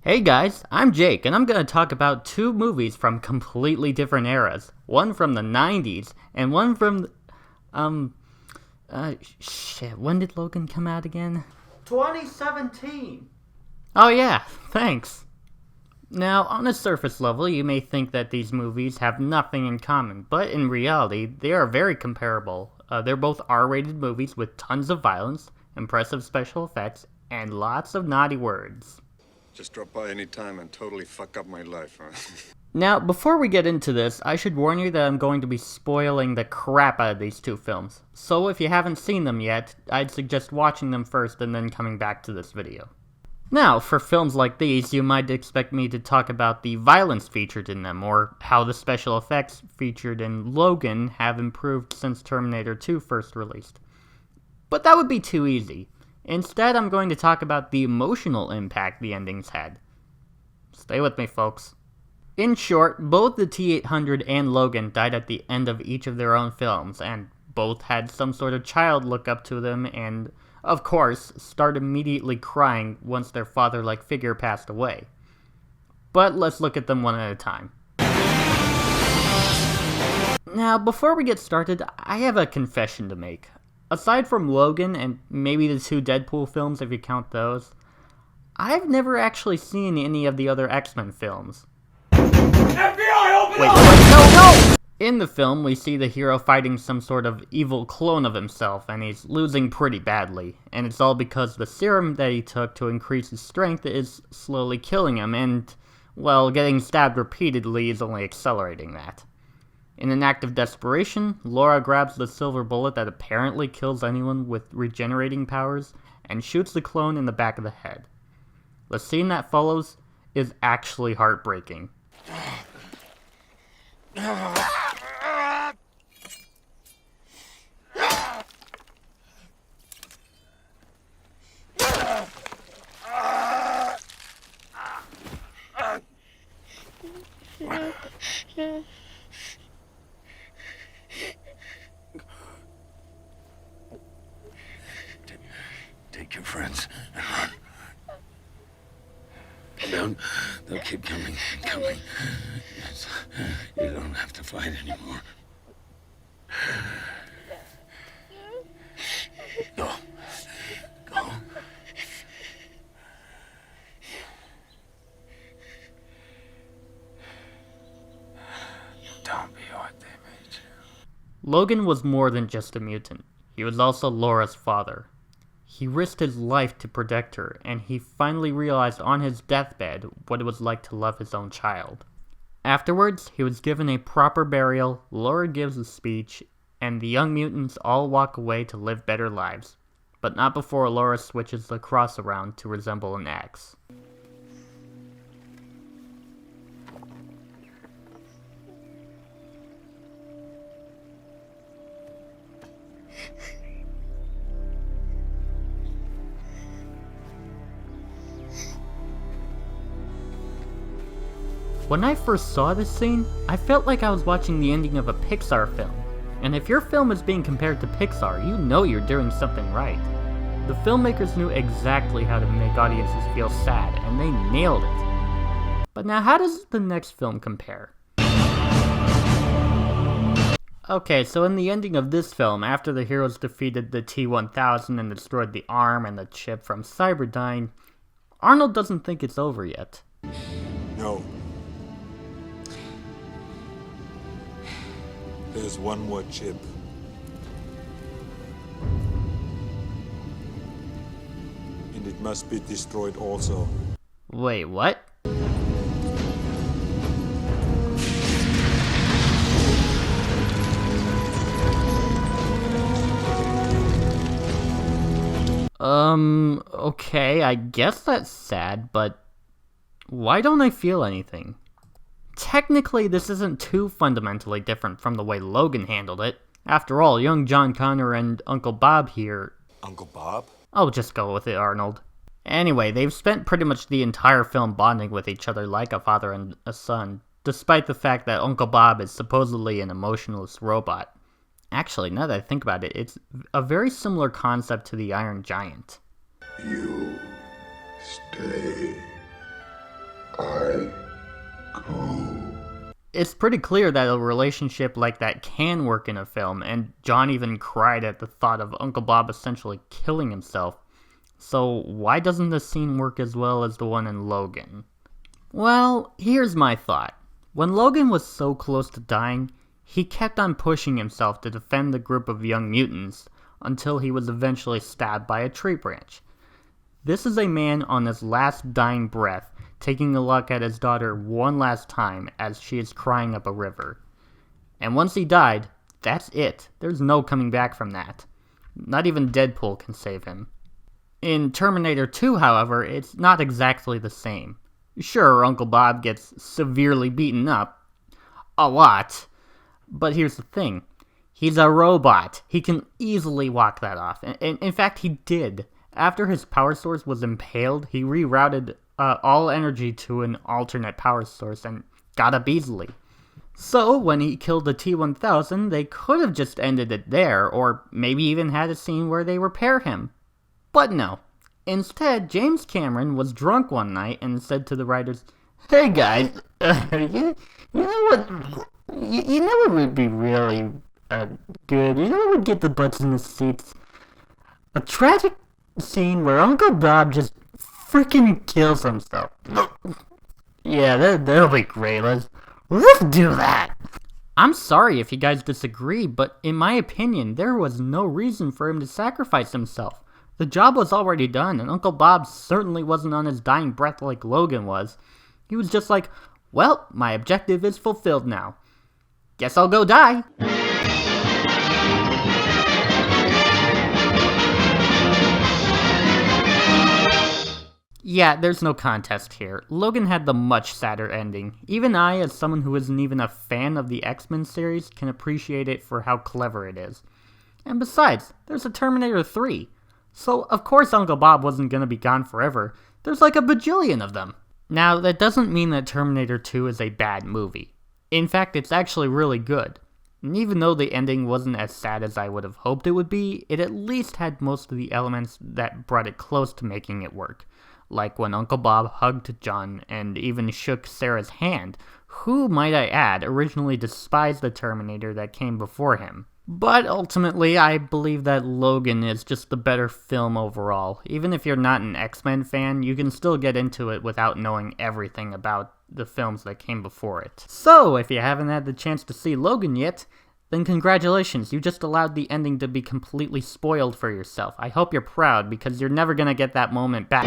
Hey guys, I'm Jake, and I'm gonna talk about two movies from completely different eras. One from the 90s, and one from, when did Logan come out again? 2017! Oh yeah, thanks. Now, on a surface level, you may think that these movies have nothing in common, but in reality, they are very comparable. They're both R-rated movies with tons of violence, impressive special effects, and lots of naughty words. Just drop by any time and totally fuck up my life, huh? Now, before we get into this, I should warn you that I'm going to be spoiling the crap out of these two films. So if you haven't seen them yet, I'd suggest watching them first and then coming back to this video. Now, for films like these, you might expect me to talk about the violence featured in them, or how the special effects featured in Logan have improved since Terminator 2 first released. But that would be too easy. Instead, I'm going to talk about the emotional impact the endings had. Stay with me, folks. In short, both the T-800 and Logan died at the end of each of their own films, and both had some sort of child look up to them and, of course, start immediately crying once their father-like figure passed away. But let's look at them one at a time. Now, before we get started, I have a confession to make. Aside from Logan and maybe the two Deadpool films if you count those, I've never actually seen any of the other X-Men films. FBI, open Wait, up! no! In the film, we see the hero fighting some sort of evil clone of himself, and he's losing pretty badly. And it's all because the serum that he took to increase his strength is slowly killing him, and, well, getting stabbed repeatedly is only accelerating that. In an act of desperation, Laura grabs the silver bullet that apparently kills anyone with regenerating powers and shoots the clone in the back of the head. The scene that follows is actually heartbreaking. Take your friends and run. They'll keep coming and coming. Yes. You don't have to fight anymore. Go. Go. Don't be what they made you. Logan was more than just a mutant. He was also Laura's father. He risked his life to protect her, and he finally realized on his deathbed what it was like to love his own child. Afterwards, he was given a proper burial, Laura gives a speech, and the young mutants all walk away to live better lives. But not before Laura switches the cross around to resemble an axe. When I first saw this scene, I felt like I was watching the ending of a Pixar film. And if your film is being compared to Pixar, you know you're doing something right. The filmmakers knew exactly how to make audiences feel sad, and they nailed it. But now how does the next film compare? Okay, so in the ending of this film, after the heroes defeated the T-1000 and destroyed the arm and the chip from Cyberdyne, Arnold doesn't think it's over yet. No. There's one more chip. And it must be destroyed also. Wait, what? Okay, I guess that's sad, but why don't I feel anything? Technically, this isn't too fundamentally different from the way Logan handled it. After all, young John Connor and Uncle Bob here... Uncle Bob? Oh, just go with it, Arnold. Anyway, they've spent pretty much the entire film bonding with each other like a father and a son, despite the fact that Uncle Bob is supposedly an emotionless robot. Actually, now that I think about it, it's a very similar concept to the Iron Giant. You stay It's pretty clear that a relationship like that can work in a film, and John even cried at the thought of Uncle Bob essentially killing himself. So why doesn't this scene work as well as the one in Logan? Well, here's my thought. When Logan was so close to dying, he kept on pushing himself to defend the group of young mutants until he was eventually stabbed by a tree branch. This is a man on his last dying breath, taking a look at his daughter one last time as she is crying up a river. And once he died, that's it. There's no coming back from that. Not even Deadpool can save him. In Terminator 2, however, it's not exactly the same. Sure, Uncle Bob gets severely beaten up. A lot. But here's the thing. He's a robot. He can easily walk that off. And in fact, he did. After his power source was impaled, he rerouted all energy to an alternate power source and got up easily. So, when he killed the T-1000, they could have just ended it there, or maybe even had a scene where they repair him. But no. Instead, James Cameron was drunk one night and said to the writers, "Hey guys, you know what would be really good? You know what would get the butts in the seats? A tragic scene where Uncle Bob just freaking kills himself. Yeah, that'll be great. Let's do that." I'm sorry if you guys disagree, but in my opinion, there was no reason for him to sacrifice himself. The job was already done, and Uncle Bob certainly wasn't on his dying breath like Logan was. He was just like, well, my objective is fulfilled now. Guess I'll go die. Yeah, there's no contest here. Logan had the much sadder ending. Even I, as someone who isn't even a fan of the X-Men series, can appreciate it for how clever it is. And besides, there's a Terminator 3. So, of course Uncle Bob wasn't gonna be gone forever. There's like a bajillion of them. Now, that doesn't mean that Terminator 2 is a bad movie. In fact, it's actually really good. And even though the ending wasn't as sad as I would have hoped it would be, it at least had most of the elements that brought it close to making it work. Like when Uncle Bob hugged John and even shook Sarah's hand, who, might I add, originally despised the Terminator that came before him. But ultimately, I believe that Logan is just the better film overall. Even if you're not an X-Men fan, you can still get into it without knowing everything about the films that came before it. So, if you haven't had the chance to see Logan yet, then congratulations, you just allowed the ending to be completely spoiled for yourself. I hope you're proud, because you're never gonna get that moment back.